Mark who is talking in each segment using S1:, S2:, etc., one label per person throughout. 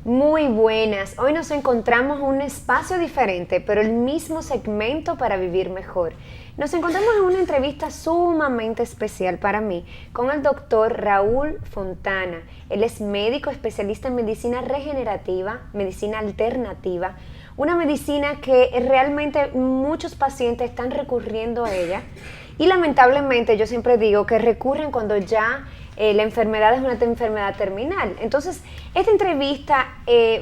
S1: Muy buenas, hoy nos encontramos en un espacio diferente, pero el mismo segmento para vivir mejor. Nos encontramos en una entrevista sumamente especial para mí con el doctor Raúl Fontana. Él es médico especialista en medicina regenerativa, medicina alternativa, una medicina que realmente muchos pacientes están recurriendo a ella y lamentablemente yo siempre digo que recurren cuando ya la enfermedad es una enfermedad terminal. Entonces, esta entrevista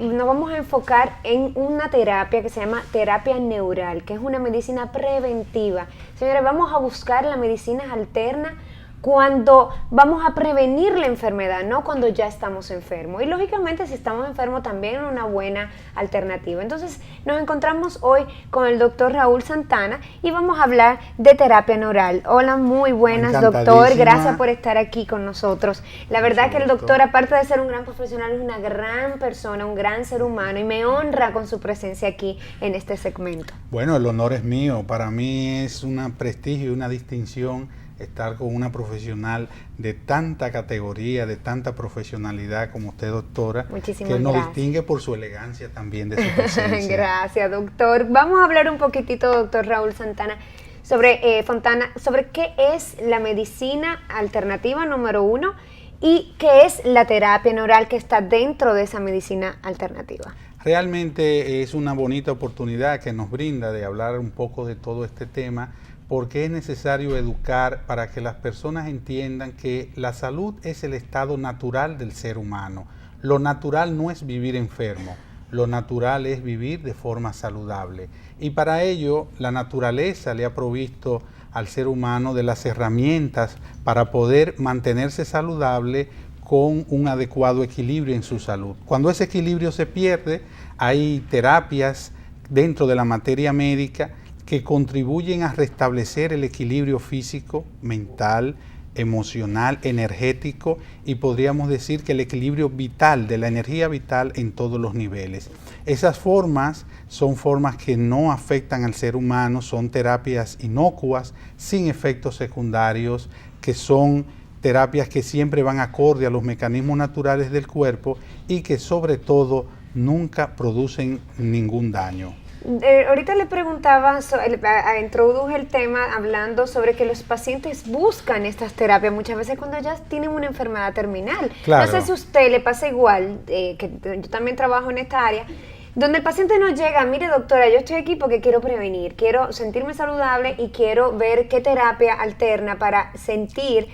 S1: nos vamos a enfocar en una terapia que se llama terapia neural, que es una medicina preventiva. Señores, vamos a buscar las medicinas alternas cuando vamos a prevenir la enfermedad, no cuando ya estamos enfermos. Y lógicamente si estamos enfermos también es una buena alternativa. Entonces nos encontramos hoy con el doctor Raúl Santana y vamos a hablar de terapia neural. Hola, muy buenas, doctor. Gracias por estar aquí con nosotros. La verdad que el doctor, aparte de ser un gran profesional, es una gran persona, un gran ser humano y me honra con su presencia aquí en este segmento.
S2: Bueno, el honor es mío. Para mí es un prestigio y una distinción estar con una profesional de tanta categoría, de tanta profesionalidad como usted, doctora.
S1: Muchísimas
S2: que nos
S1: gracias.
S2: Distingue por su elegancia también de su presencia.
S1: Gracias, doctor. Vamos a hablar un poquitito, doctor Raúl Santana, sobre Fontana, sobre qué es la medicina alternativa número 1 y qué es la terapia neural que está dentro de esa medicina alternativa.
S2: Realmente es una bonita oportunidad que nos brinda de hablar un poco de todo este tema, porque es necesario educar para que las personas entiendan que la salud es el estado natural del ser humano. Lo natural no es vivir enfermo, lo natural es vivir de forma saludable. Y para ello, la naturaleza le ha provisto al ser humano de las herramientas para poder mantenerse saludable con un adecuado equilibrio en su salud. Cuando ese equilibrio se pierde, hay terapias dentro de la materia médica que contribuyen a restablecer el equilibrio físico, mental, emocional, energético y podríamos decir que el equilibrio vital, de la energía vital en todos los niveles. Esas formas son formas que no afectan al ser humano, son terapias inocuas, sin efectos secundarios, que son terapias que siempre van acorde a los mecanismos naturales del cuerpo y que sobre todo nunca producen ningún daño.
S1: Ahorita le preguntaba, introduje el tema hablando sobre que los pacientes buscan estas terapias muchas veces cuando ya tienen una enfermedad terminal.
S2: Claro.
S1: No sé si a usted le pasa igual, que yo también trabajo en esta área, donde el paciente nos llega, mire doctora, yo estoy aquí porque quiero prevenir, quiero sentirme saludable y quiero ver qué terapia alterna para sentir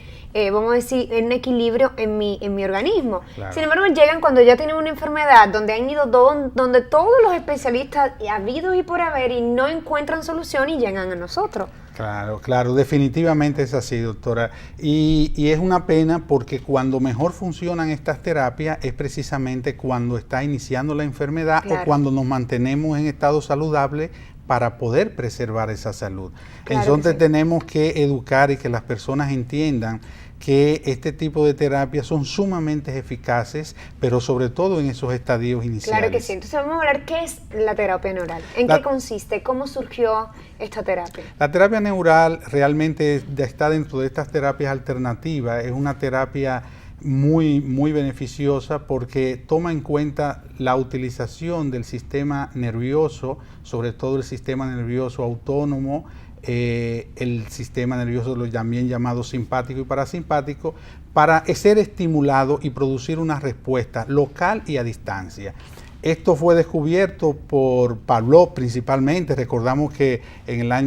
S1: vamos a decir, en un equilibrio en mi organismo. Claro. Sin embargo, llegan cuando ya tienen una enfermedad, donde han ido donde todos los especialistas habidos y por haber y no encuentran solución y llegan a nosotros.
S2: Claro, claro, definitivamente es así, doctora. Y es una pena porque cuando mejor funcionan estas terapias es precisamente cuando está iniciando la enfermedad, claro, o cuando nos mantenemos en estado saludable para poder preservar esa salud. Claro. Entonces sí, tenemos que educar y que las personas entiendan que este tipo de terapias son sumamente eficaces, pero sobre todo en esos estadios iniciales.
S1: Claro que sí. Entonces vamos a hablar qué es la terapia neural, en qué consiste, cómo surgió esta terapia.
S2: La terapia neural realmente está dentro de estas terapias alternativas, es una terapia muy beneficiosa porque toma en cuenta la utilización del sistema nervioso, sobre todo el sistema nervioso autónomo, el sistema nervioso también llamado simpático y parasimpático, para ser estimulado y producir una respuesta local y a distancia. Esto fue descubierto por Pavlov principalmente. Recordamos que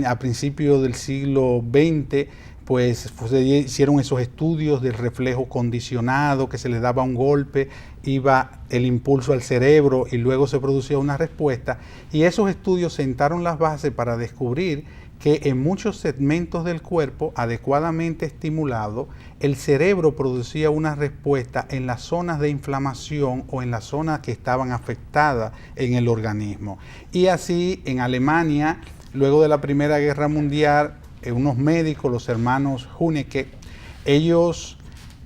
S2: a principios del siglo XX pues se hicieron esos estudios del reflejo condicionado, que se le daba un golpe, iba el impulso al cerebro y luego se producía una respuesta, y esos estudios sentaron las bases para descubrir que en muchos segmentos del cuerpo, adecuadamente estimulado, el cerebro producía una respuesta en las zonas de inflamación o en las zonas que estaban afectadas en el organismo. Y así en Alemania, luego de la Primera Guerra Mundial, unos médicos, los hermanos Huneke, ellos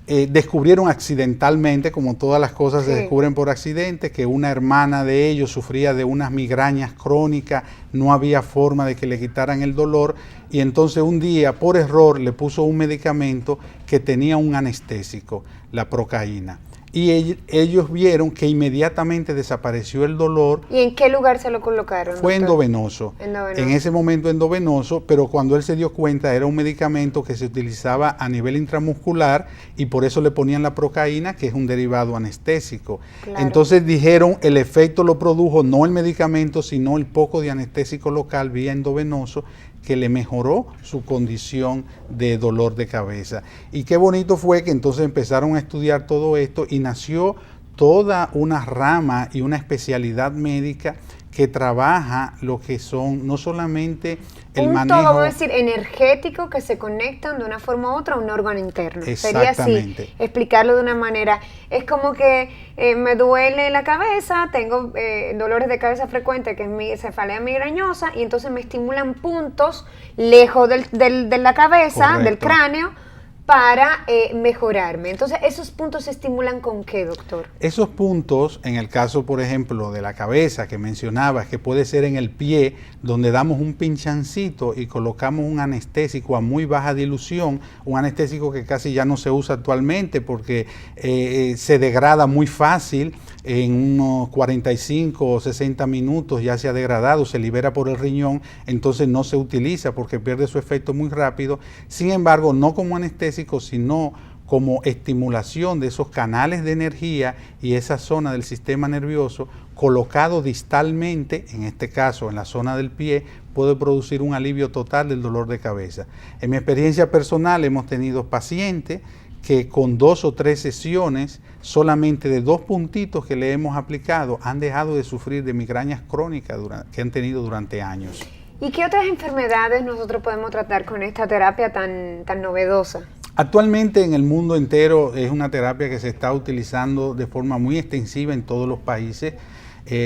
S2: descubrieron accidentalmente, como todas las cosas se descubren por accidente, que una hermana de ellos sufría de unas migrañas crónicas, no había forma de que le quitaran el dolor, y entonces un día, por error, le puso un medicamento que tenía un anestésico, la procaína. y ellos vieron que inmediatamente desapareció el dolor.
S1: ¿Y en qué lugar se lo colocaron?
S2: Fue
S1: doctor?
S2: endovenoso. En ese momento endovenoso, pero cuando él se dio cuenta era un medicamento que se utilizaba a nivel intramuscular y por eso le ponían la procaína, que es un derivado anestésico.
S1: Claro.
S2: Entonces dijeron, el efecto lo produjo no el medicamento, sino el poco de anestésico local vía endovenoso, que le mejoró su condición de dolor de cabeza. Y qué bonito fue que entonces empezaron a estudiar todo esto y nació toda una rama y una especialidad médica que trabaja lo que son no solamente el manejo,
S1: vamos a decir, energético, que se conectan de una forma u otra a un órgano interno. Sería así, explicarlo de una manera. Es como que me duele la cabeza, tengo dolores de cabeza frecuentes, que es mi cefalea migrañosa, y entonces me estimulan puntos lejos de la cabeza, correcto, del cráneo, para mejorarme. Entonces, ¿esos puntos se estimulan con qué, doctor?
S2: Esos puntos, en el caso, por ejemplo, de la cabeza que mencionabas, que puede ser en el pie, donde damos un pinchancito y colocamos un anestésico a muy baja dilución, un anestésico que casi ya no se usa actualmente porque se degrada muy fácil, en unos 45 o 60 minutos ya se ha degradado, se libera por el riñón, entonces no se utiliza porque pierde su efecto muy rápido. Sin embargo, no como anestésico, sino como estimulación de esos canales de energía y esa zona del sistema nervioso colocado distalmente, en este caso en la zona del pie, puede producir un alivio total del dolor de cabeza. En mi experiencia personal hemos tenido pacientes que con 2 o 3 sesiones, solamente de 2 puntitos que le hemos aplicado, han dejado de sufrir de migrañas crónicas que han tenido durante años.
S1: ¿Y qué otras enfermedades nosotros podemos tratar con esta terapia tan novedosa?
S2: Actualmente en el mundo entero es una terapia que se está utilizando de forma muy extensiva en todos los países,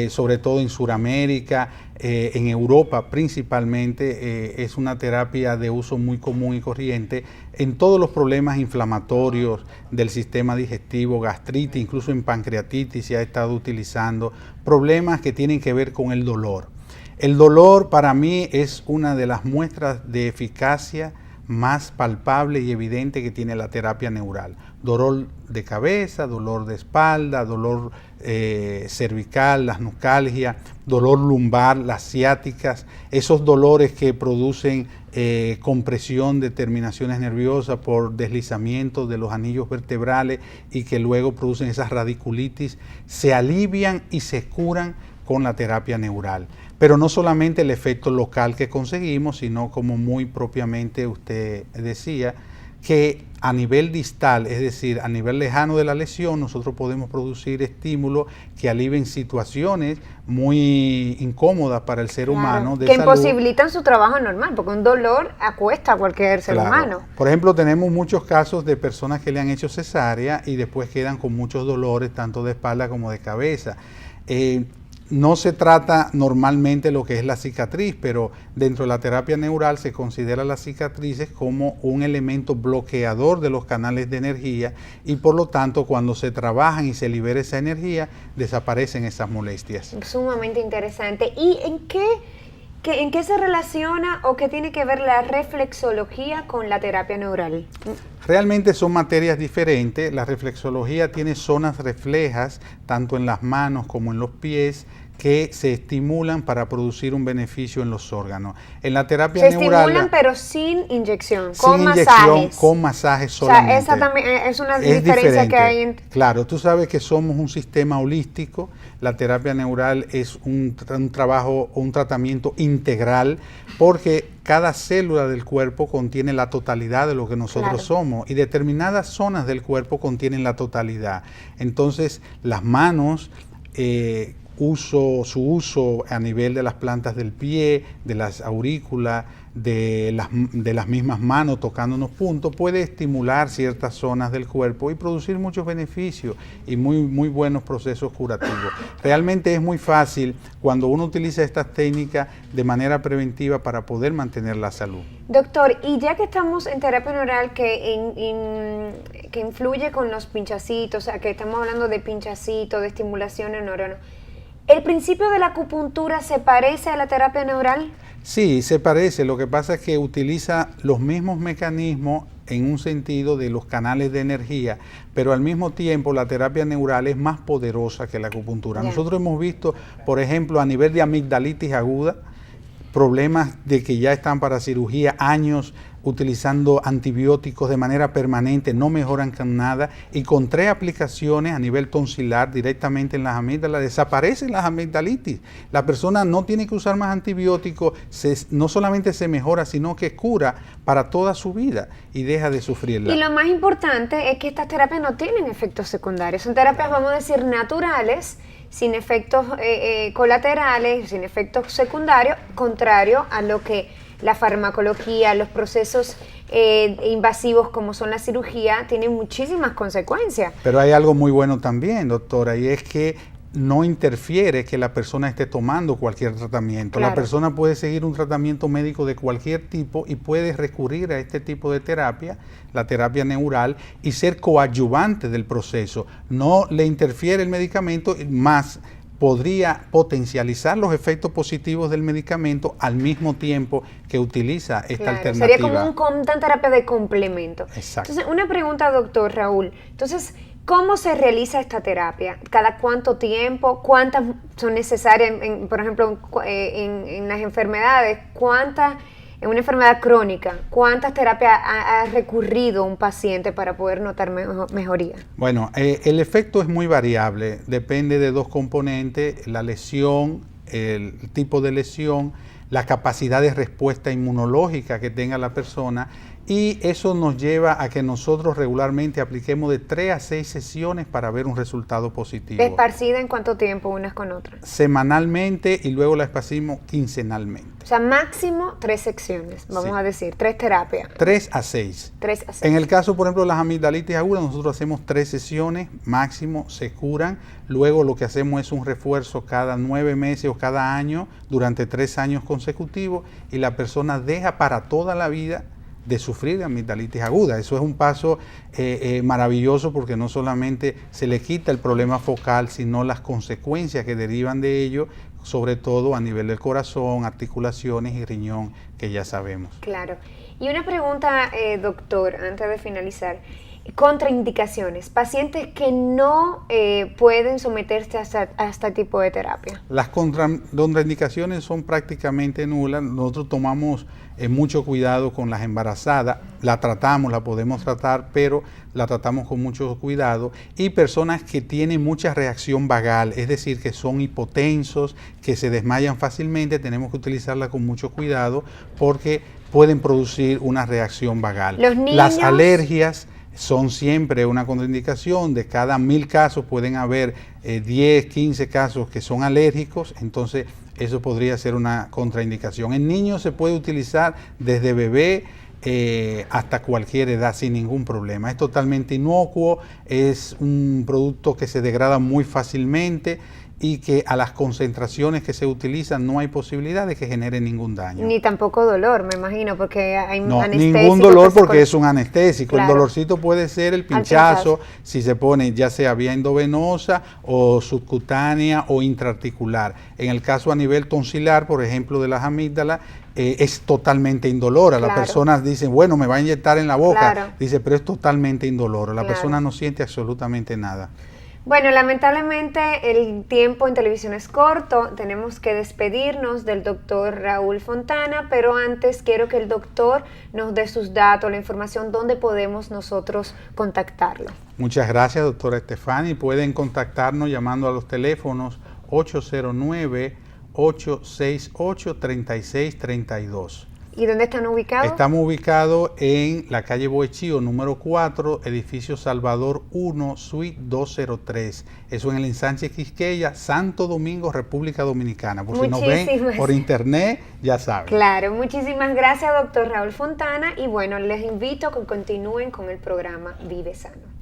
S2: sobre todo en Sudamérica, en Europa principalmente. Es una terapia de uso muy común y corriente en todos los problemas inflamatorios del sistema digestivo, gastritis, incluso en pancreatitis se ha estado utilizando, problemas que tienen que ver con el dolor. El dolor para mí es una de las muestras de eficacia más palpable y evidente que tiene la terapia neural. Dolor de cabeza, dolor de espalda, dolor cervical, las nuscalgias, dolor lumbar, las ciáticas, esos dolores que producen compresión de terminaciones nerviosas por deslizamiento de los anillos vertebrales y que luego producen esas radiculitis, se alivian y se curan con la terapia neural. Pero no solamente el efecto local que conseguimos, sino como muy propiamente usted decía, que a nivel distal, es decir, a nivel lejano de la lesión, nosotros podemos producir estímulos que alivien situaciones muy incómodas para el ser humano.
S1: Que imposibilitan su trabajo normal, porque un dolor acuesta a cualquier ser humano.
S2: Por ejemplo, tenemos muchos casos de personas que le han hecho cesárea y después quedan con muchos dolores, tanto de espalda como de cabeza. No se trata normalmente lo que es la cicatriz, pero dentro de la terapia neural se considera las cicatrices como un elemento bloqueador de los canales de energía y por lo tanto cuando se trabajan y se libera esa energía desaparecen esas molestias.
S1: Sumamente interesante. ¿Y en qué se relaciona o qué tiene que ver la reflexología con la terapia neural?
S2: Realmente son materias diferentes. La reflexología tiene zonas reflejas, tanto en las manos como en los pies, que se estimulan para producir un beneficio en los órganos. En la terapia neural...
S1: Se estimulan pero sin inyección, con masajes.
S2: Con masajes solamente.
S1: O sea, esa también es una diferencia que hay en...
S2: Claro, tú sabes que somos un sistema holístico. La terapia neural es un trabajo, un tratamiento integral, porque cada célula del cuerpo contiene la totalidad de lo que nosotros somos y determinadas zonas del cuerpo contienen la totalidad. Entonces, las manos... su uso a nivel de las plantas del pie, de las aurículas, de las mismas manos tocando unos puntos, puede estimular ciertas zonas del cuerpo y producir muchos beneficios y muy buenos procesos curativos. Realmente es muy fácil cuando uno utiliza estas técnicas de manera preventiva para poder mantener la salud.
S1: Doctor, y ya que estamos en terapia neural que influye con los pinchacitos, o sea, que estamos hablando de pinchacitos, de estimulación en órganos, ¿el principio de la acupuntura se parece a la terapia neural?
S2: Sí, se parece. Lo que pasa es que utiliza los mismos mecanismos en un sentido de los canales de energía, pero al mismo tiempo la terapia neural es más poderosa que la acupuntura. Nosotros hemos visto, por ejemplo, a nivel de amigdalitis aguda, problemas de que ya están para cirugía, años utilizando antibióticos de manera permanente, no mejoran con nada, y con 3 aplicaciones a nivel tonsilar directamente en las amígdalas, desaparecen las amigdalitis. La persona no tiene que usar más antibióticos, no solamente se mejora, sino que cura para toda su vida y deja de sufrirla.
S1: Y lo más importante es que estas terapias no tienen efectos secundarios, son terapias, vamos a decir, naturales, sin efectos colaterales, sin efectos secundarios, contrario a lo que la farmacología, los procesos invasivos como son la cirugía, tienen muchísimas consecuencias.
S2: Pero hay algo muy bueno también, doctora, y es que no interfiere que la persona esté tomando cualquier tratamiento.
S1: Claro.
S2: La persona puede seguir un tratamiento médico de cualquier tipo y puede recurrir a este tipo de terapia, la terapia neural, y ser coadyuvante del proceso. No le interfiere el medicamento, más podría potencializar los efectos positivos del medicamento al mismo tiempo que utiliza esta alternativa.
S1: Sería como una terapia de complemento.
S2: Exacto.
S1: Entonces, una pregunta, doctor Raúl. Entonces, ¿cómo se realiza esta terapia? ¿Cada cuánto tiempo? ¿Cuántas son necesarias, por ejemplo, en las enfermedades? ¿Cuántas, en una enfermedad crónica, cuántas terapias ha recurrido un paciente para poder notar mejoría?
S2: Bueno, el efecto es muy variable, depende de 2 componentes: la lesión, el tipo de lesión, la capacidad de respuesta inmunológica que tenga la persona, y eso nos lleva a que nosotros regularmente apliquemos de 3 a 6 sesiones para ver un resultado positivo.
S1: ¿Esparcida en cuánto tiempo unas con otras?
S2: Semanalmente, y luego la esparcimos quincenalmente.
S1: O sea, máximo 3 secciones, vamos a decir, 3 terapias.
S2: 3 a 6.
S1: 3 a 6.
S2: En el caso, por ejemplo, de las amigdalitis agudas, nosotros hacemos 3 sesiones, máximo, se curan. Luego lo que hacemos es un refuerzo cada 9 meses o cada año, durante 3 años consecutivos, y la persona deja para toda la vida de sufrir de amigdalitis aguda. Eso es un paso maravilloso, porque no solamente se le quita el problema focal, sino las consecuencias que derivan de ello, sobre todo a nivel del corazón, articulaciones y riñón, que ya sabemos.
S1: Claro. Y una pregunta, doctor, antes de finalizar. Contraindicaciones, pacientes que no pueden someterse a este tipo de terapia.
S2: Las contraindicaciones son prácticamente nulas. Nosotros tomamos mucho cuidado con las embarazadas, la tratamos, la podemos tratar, pero la tratamos con mucho cuidado, y personas que tienen mucha reacción vagal, es decir, que son hipotensos, que se desmayan fácilmente, tenemos que utilizarla con mucho cuidado porque pueden producir una reacción vagal.
S1: Los niños,
S2: las alergias son siempre una contraindicación. De cada 1000 casos pueden haber 10, 15 casos que son alérgicos, entonces eso podría ser una contraindicación. En niños se puede utilizar desde bebé hasta cualquier edad sin ningún problema. Es totalmente inocuo, es un producto que se degrada muy fácilmente y que a las concentraciones que se utilizan no hay posibilidad de que genere ningún daño.
S1: Ni tampoco dolor, me imagino, porque hay
S2: anestésico. Ningún dolor, porque es un anestésico. Claro. El dolorcito puede ser el pinchazo, si se pone ya sea vía endovenosa o subcutánea o intraarticular. En el caso a nivel tonsilar, por ejemplo, de las amígdalas, es totalmente indolora. Claro. Las personas dicen, bueno, me va a inyectar en la boca. Claro. Dice, pero es totalmente indoloro. La persona no siente absolutamente nada.
S1: Bueno, lamentablemente el tiempo en televisión es corto, tenemos que despedirnos del doctor Raúl Fontana, pero antes quiero que el doctor nos dé sus datos, la información, dónde podemos nosotros contactarlo.
S2: Muchas gracias, doctora Estefani. Pueden contactarnos llamando a los teléfonos 809-868-3632.
S1: ¿Y dónde están ubicados?
S2: Estamos ubicados en la calle Bohechío, número 4, edificio Salvador 1, suite 203. Eso en el ensanche Quisqueya, Santo Domingo, República Dominicana. Por si nos ven por internet, ya saben.
S1: Claro, muchísimas gracias, doctor Raúl Fontana. Y bueno, les invito a que continúen con el programa Vive Sano.